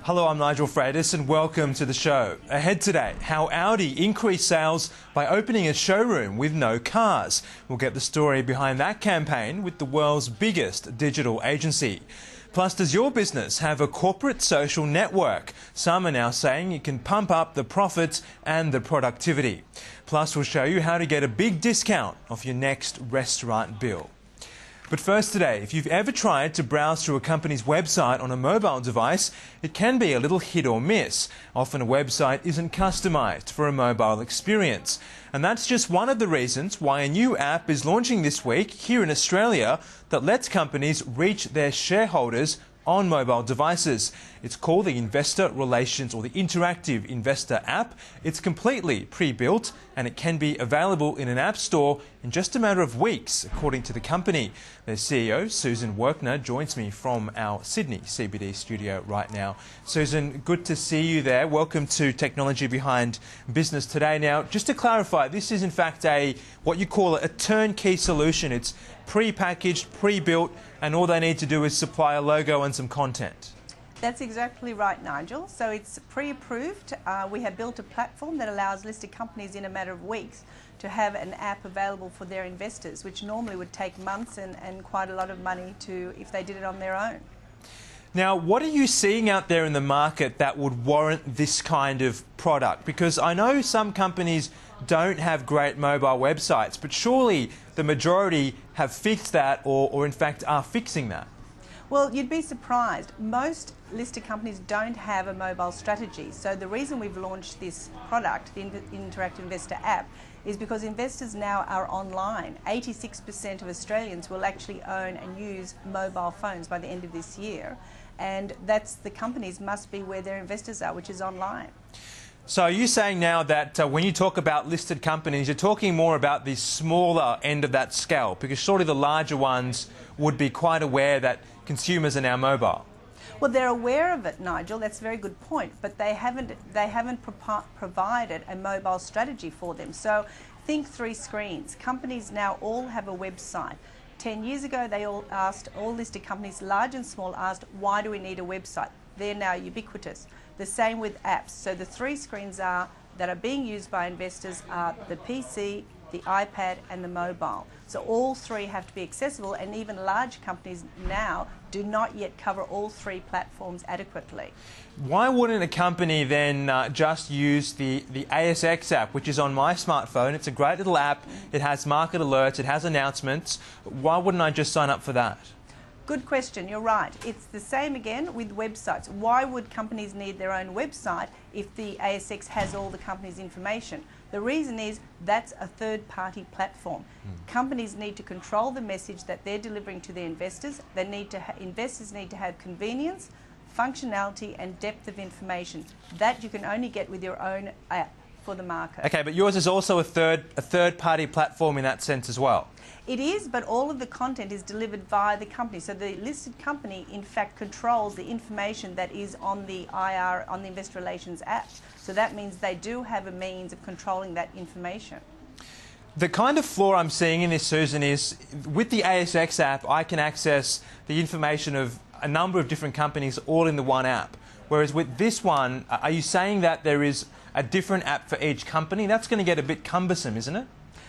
Hello, I'm Nigel Freitas and welcome to the show. Ahead today, how Audi increased sales by opening a showroom with no cars. We'll get the story behind that campaign with the world's biggest digital agency. Plus, does your business have a corporate social network? Some are now saying it can pump up the profits and the productivity. Plus, we'll show you how to get a big discount off your next restaurant bill. But first today, if you've ever tried to browse through a company's website on a mobile device, it can be a little hit or miss. Often a website isn't customised for a mobile experience. And that's just one of the reasons why a new app is launching this week here in Australia that lets companies reach their shareholders on mobile devices. It's called the Investor Relations or the Interactive Investor app. It's completely pre-built and it can be available in an app store in just a matter of weeks, according to the company. Their CEO, Susan Werkner, joins me from our Sydney CBD studio right now. Susan, good to see you there. Welcome to Technology Behind Business today. Now, just to clarify, this is in fact what you call a turnkey solution. It's pre-packaged, pre-built, and all they need to do is supply a logo and some content. That's exactly right, Nigel. So it's pre-approved. We have built a platform that allows listed companies in a matter of weeks to have an app available for their investors, which normally would take months and quite a lot of money if they did it on their own. Now, what are you seeing out there in the market that would warrant this kind of product? Because I know some companies don't have great mobile websites, but surely the majority have fixed that or in fact are fixing that. Well, you'd be surprised. Most listed companies don't have a mobile strategy. So the reason we've launched this product, the Interactive Investor app, is because investors now are online. 86% of Australians will actually own and use mobile phones by the end of this year. And the companies must be where their investors are, which is online. So are you saying now that when you talk about listed companies, you're talking more about the smaller end of that scale? Because surely the larger ones would be quite aware that consumers are now mobile. Well, they're aware of it, Nigel. That's a very good point. But they haven't provided a mobile strategy for them. So think 3 screens. Companies now all have a website. 10 years ago, all listed companies, large and small, asked, why do we need a website? They're now ubiquitous. The same with apps. So the 3 screens that are being used by investors are the PC, the iPad and the mobile. So all 3 have to be accessible, and even large companies now do not yet cover all 3 platforms adequately. Why wouldn't a company then just use the ASX app, which is on my smartphone? It's a great little app. It has market alerts. It has announcements. Why wouldn't I just sign up for that? Good question, you're right. It's the same again with websites. Why would companies need their own website if the ASX has all the company's information? The reason is that's a third-party platform. Companies need to control the message that they're delivering to their investors. Investors need to have convenience, functionality and depth of information. That you can only get with your own app for the market. Okay, but yours is also a third-party platform in that sense as well. It is, but all of the content is delivered via the company. So the listed company, in fact, controls the information that is on the Investor Relations app. So that means they do have a means of controlling that information. The kind of flaw I'm seeing in this, Susan, is with the ASX app, I can access the information of a number of different companies all in the one app. Whereas with this one, are you saying that there is a different app for each company? That's going to get a bit cumbersome, isn't it?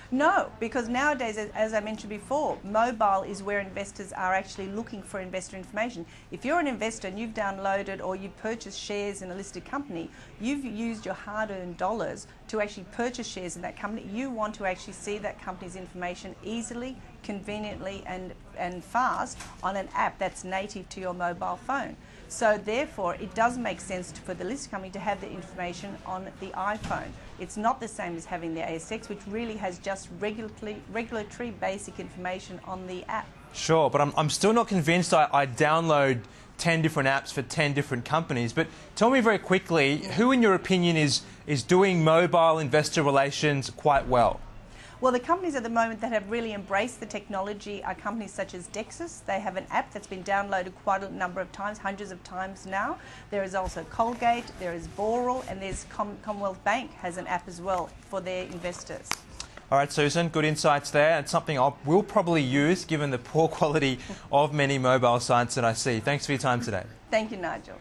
No, because nowadays, as I mentioned before, mobile is where investors are actually looking for investor information. If you're an investor and you've downloaded or you purchased shares in a listed company, you've used your hard-earned dollars to actually purchase shares in that company. You want to actually see that company's information easily, conveniently and fast on an app that's native to your mobile phone. So therefore, it does make sense for the listed company to have the information on the iPhone. It's not the same as having the ASX, which really has just regulatory basic information on the app. Sure, but I'm still not convinced I download 10 different apps for 10 different companies. But tell me very quickly, who in your opinion is doing mobile investor relations quite well? Well, the companies at the moment that have really embraced the technology are companies such as Dexus. They have an app that's been downloaded quite a number of times, hundreds of times now. There is also Colgate, there is Boral, and there's Commonwealth Bank has an app as well for their investors. All right, Susan, good insights there. It's something I will probably use given the poor quality of many mobile sites that I see. Thanks for your time today. Thank you, Nigel.